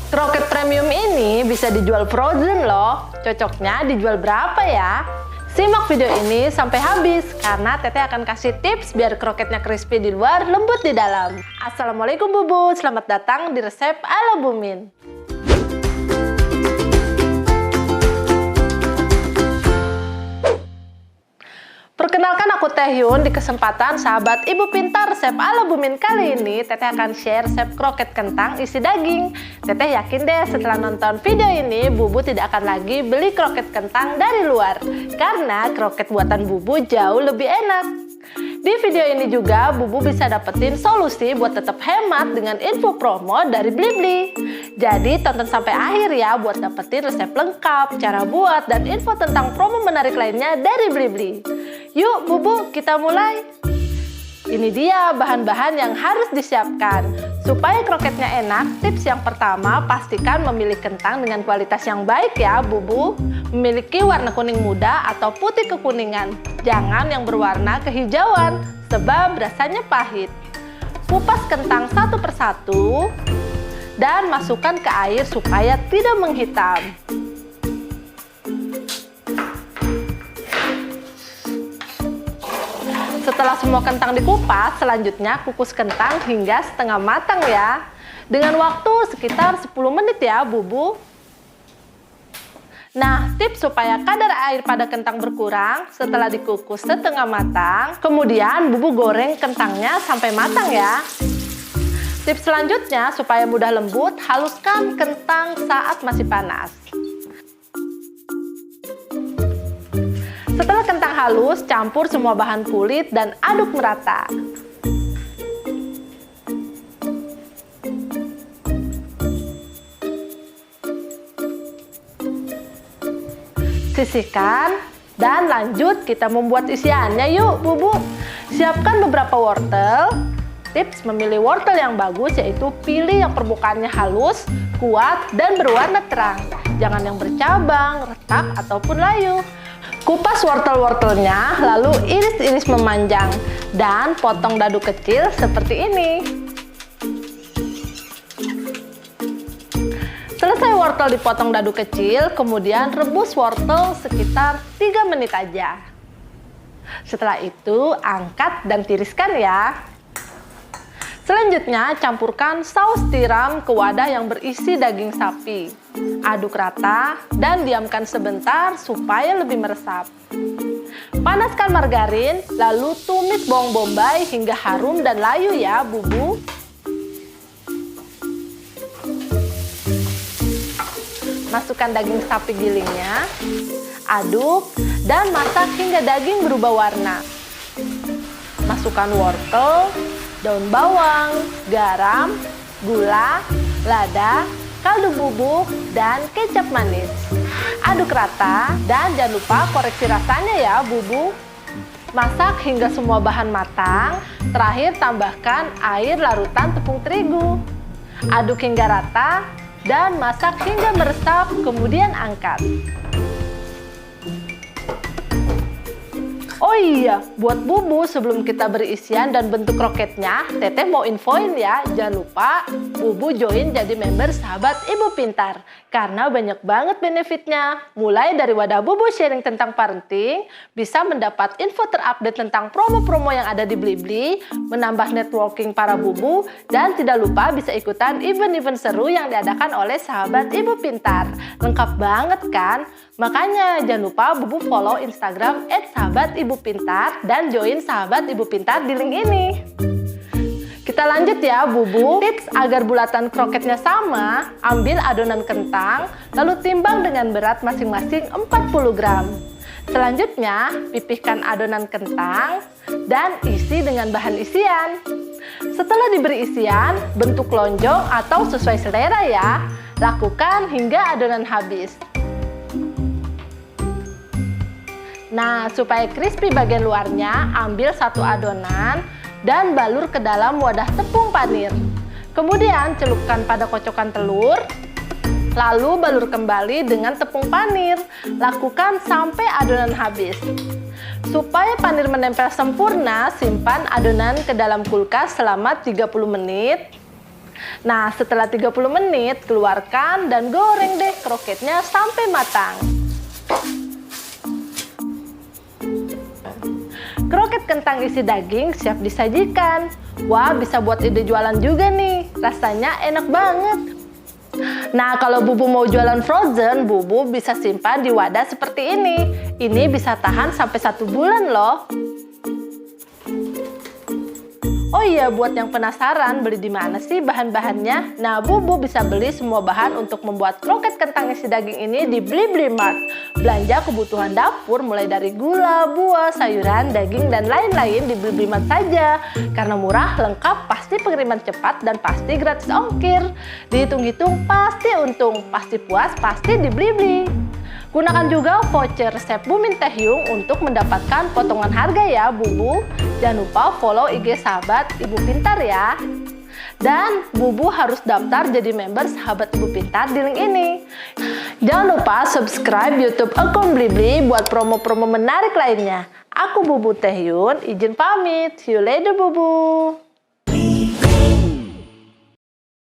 Kroket premium ini bisa dijual frozen loh. Cocoknya dijual berapa ya? Simak video ini sampai habis karena Teteh akan kasih tips biar kroketnya crispy di luar, lembut di dalam. Assalamualaikum Bubu, selamat datang di resep ala Bu Min. Perkenalkan aku Teh Yun. Di kesempatan sahabat Ibu Pintar resep ala Bu Min kali ini, Teteh akan share resep kroket kentang isi daging. Teteh yakin deh setelah nonton video ini, Bubu tidak akan lagi beli kroket kentang dari luar. Karena kroket buatan Bubu jauh lebih enak. Di video ini juga Bubu bisa dapetin solusi buat tetap hemat dengan info promo dari Blibli. Jadi tonton sampai akhir ya buat dapetin resep lengkap, cara buat, dan info tentang promo menarik lainnya dari Blibli. Yuk Bubu, kita mulai. Ini dia bahan-bahan yang harus disiapkan. Supaya kroketnya enak, tips yang pertama pastikan memilih kentang dengan kualitas yang baik ya Bubu. Memiliki warna kuning muda atau putih kekuningan. Jangan yang berwarna kehijauan, sebab rasanya pahit. Kupas kentang satu persatu dan masukkan ke air supaya tidak menghitam. Setelah semua kentang dikupas, selanjutnya kukus kentang hingga setengah matang ya. Dengan waktu sekitar 10 menit ya Bubu. Nah, tips supaya kadar air pada kentang berkurang setelah dikukus setengah matang. Kemudian Bubu goreng kentangnya sampai matang ya. Tips selanjutnya supaya mudah lembut, haluskan kentang saat masih panas. Setelah kentang halus, campur semua bahan kulit dan aduk merata. Sisihkan dan lanjut kita membuat isiannya yuk Bubu. Siapkan beberapa wortel. Tips memilih wortel yang bagus yaitu pilih yang permukaannya halus, kuat, dan berwarna terang. Jangan yang bercabang, retak, ataupun layu. Kupas wortel-wortelnya, lalu iris-iris memanjang, dan potong dadu kecil seperti ini. Selesai wortel dipotong dadu kecil, kemudian rebus wortel sekitar 3 menit aja. Setelah itu, angkat dan tiriskan ya. Selanjutnya, campurkan saus tiram ke wadah yang berisi daging sapi. Aduk rata dan diamkan sebentar supaya lebih meresap. Panaskan margarin, lalu tumis bawang bombay hingga harum dan layu ya Bubu. Masukkan daging sapi gilingnya, aduk, dan masak hingga daging berubah warna. Masukkan wortel, daun bawang, garam, gula, lada, kaldu bubuk, dan kecap manis. Aduk rata dan jangan lupa koreksi rasanya ya Bubu. Masak hingga semua bahan matang. Terakhir tambahkan air larutan tepung terigu. Aduk hingga rata dan masak hingga meresap, kemudian angkat. Oh iya, buat Bubu sebelum kita beri isian dan bentuk kroketnya, Teteh mau infoin ya, jangan lupa Bubu join jadi member sahabat Ibu Pintar. Karena banyak banget benefitnya. Mulai dari wadah Bubu sharing tentang parenting, bisa mendapat info terupdate tentang promo-promo yang ada di Blibli, menambah networking para Bubu, dan tidak lupa bisa ikutan event-event seru yang diadakan oleh sahabat Ibu Pintar. Lengkap banget kan? Makanya jangan lupa Bubu follow Instagram @sahabatibu_pintar dan join sahabat Ibu Pintar di link ini. Kita lanjut ya Bubu. Tips agar bulatan kroketnya sama, ambil adonan kentang, lalu timbang dengan berat masing-masing 40 gram. Selanjutnya, pipihkan adonan kentang dan isi dengan bahan isian. Setelah diberi isian, bentuk lonjong atau sesuai selera ya. Lakukan hingga adonan habis. Nah, supaya crispy bagian luarnya, ambil satu adonan dan balur ke dalam wadah tepung panir. Kemudian celupkan pada kocokan telur, lalu balur kembali dengan tepung panir. Lakukan sampai adonan habis. Supaya panir menempel sempurna, simpan adonan ke dalam kulkas selama 30 menit. Nah, setelah 30 menit, keluarkan dan goreng deh kroketnya sampai matang. Kroket kentang isi daging siap disajikan. Wah, bisa buat ide jualan juga nih. Rasanya enak banget. Nah, kalau Bubu mau jualan frozen, Bubu bisa simpan di wadah seperti ini. Ini bisa tahan sampai 1 bulan loh. Oh iya, buat yang penasaran beli di mana sih bahan-bahannya? Nah, Bubu bisa beli semua bahan untuk membuat kroket kentang isi daging ini di Blibli Mart. Belanja kebutuhan dapur mulai dari gula, buah, sayuran, daging, dan lain-lain di Blibli Mart saja. Karena murah, lengkap, pasti pengiriman cepat, dan pasti gratis ongkir. Dihitung-hitung pasti untung, pasti puas, pasti di Blibli. Gunakan juga voucher resep Bumin Taehyung untuk mendapatkan potongan harga ya Bubu. Jangan lupa follow IG sahabat Ibu Pintar ya. Dan Bubu harus daftar jadi member sahabat Ibu Pintar di link ini. Jangan lupa subscribe YouTube akun Blibli buat promo-promo menarik lainnya. Aku Bubu Taehyung, izin pamit. See you later Bubu.